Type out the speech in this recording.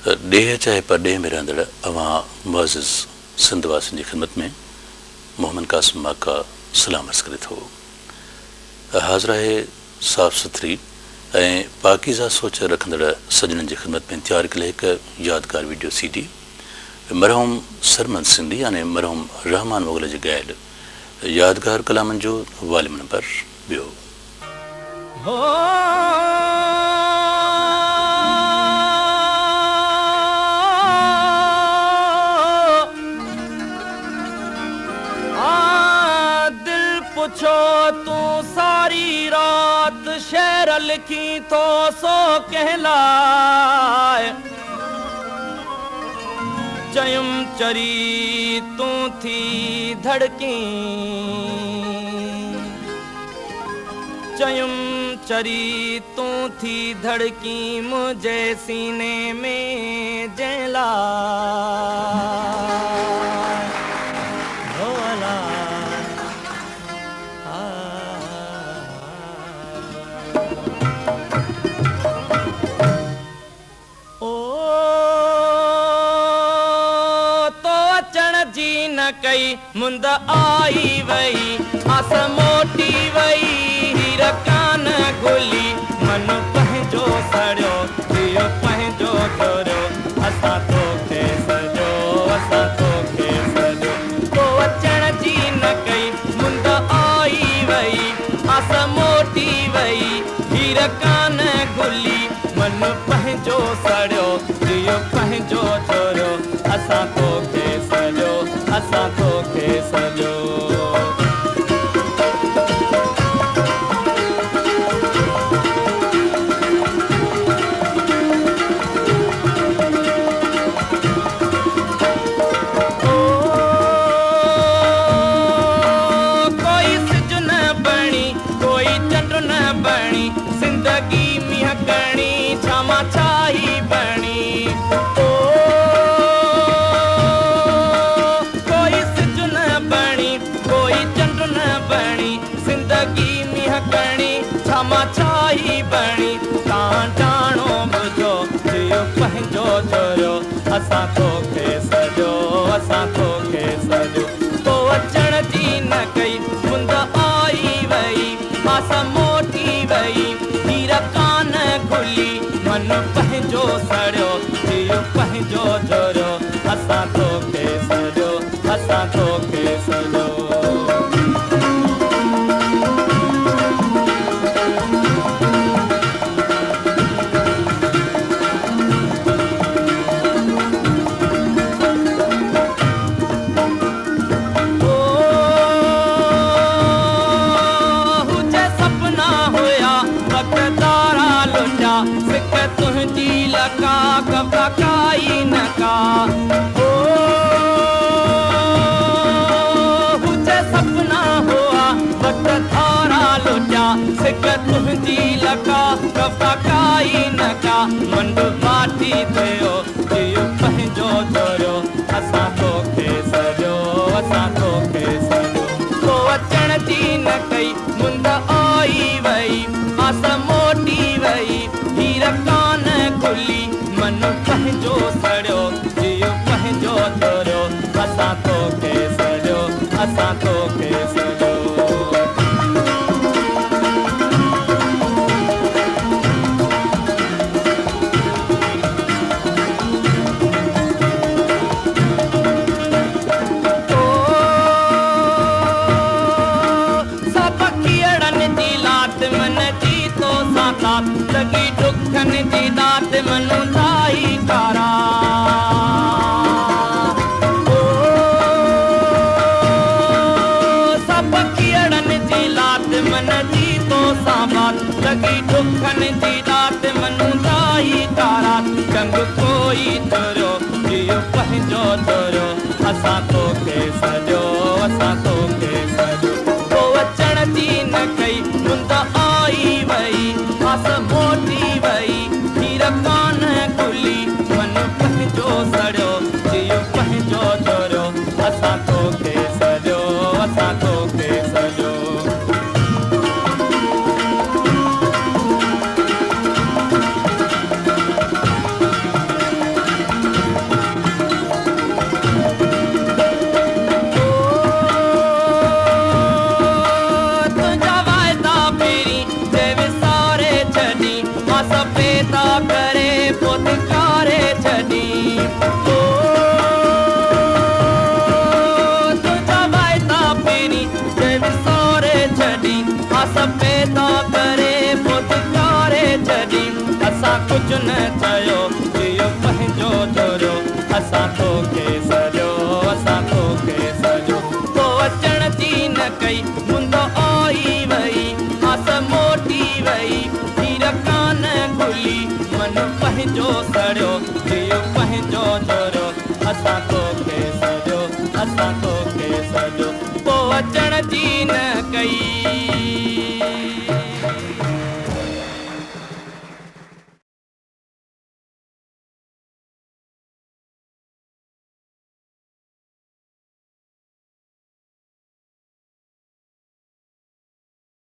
ॾेह चाहे परॾेह में रहंदड़ अवां मुअज़्ज़िज़ सिंध वासियुनि जी ख़िदमत में मोहम्मद कासिम माका सलाम अर्ज़ करे थो। हाज़िर आहे साफ़ सुथरी ऐं पाकीज़ा सोच रखंदड़ सजननि जी ख़िदमत में तयारु कयल हिकु यादगार वीडियो CD मरहूम सरमद सिंधी यानी मरहूम रहमान मुग़ल जे ॻायल यादगार कलामनि जो वॉल्यूम नंबर 2। पुछो तू सारी रात शेर लिखी तो सो कहलाए चयुम चरी तू थी धड़की चयुम चरी तू थी धड़की मुझे सीने में जला कई मुंद आई वई आस मोटी वई हीर कान घुली मन पंहिंजो सड़ियो दियो पंहिंजो छोरियो असां तोखे सजो असां तोखे सजो तो अचण जी न कई मुंद आई वई आस मोटी वई हीर कान घुली मन पंहिंजो सड़ियो दियो पंहिंजो छोरियो असां तोखे सजो असां तोखे सजो। कोई सिज न बणी कोई चंड न बणी ज़िंदगी मींह कणी छामा छाई बणी छाई बणी तां जानो बुझो दियो पंहिंजो छोरियो असां तोखे सजो असां तोखे सजो तो अचण जी न कई मुंद आई वई आस मोटी वई हीर कान घुली मन पंहिंजो सड़ियो दियो पंहिंजो छोरियो असां तोखे सजो असां तोखे सजो। काई न का ओ हुजे सपना हुआ वक्त थारा लुटा सिक तुंहिंजी लका कफा काई न का मंड माटी थियो दियो पंहिंजो छोरियो असां तोखे सजो असां तोखे सजो तो अचण जी न कई मुंद आई वई आस मोटी वई हीर कान खुली मन पंहिंजो सड़ियो जियो पंहिंजो छोरियो असां तोखे सजो असां तोखे सजो। सब कीड़नि जी लात मन जी तो साता लगी दुखनि जी दात मनु ताई कारा सब कीड़नि जी लात मन जी तो साबात लगी दुखनि जी दात मनु ताई कारा कंग कोई छोरियो जियो पंहिंजो छोरियो असां तोखे सजो असां तोखे सजो तो अचण जी न कई मुंद आई वई आस मोटी वई हीर कान खुली मन पंहिंजो सड़ियो जियो पंहिंजो छोरियो असां तोखे सजो असां तोखे सजो। कोन चयो जियो पंहिंजो थोरो असां तोखे सॼो असां तोखे सॼो तो अचण जी न कई मुंदो आई वई आस मोटी वई हीर कान खुली मन पंहिंजो सड़ियो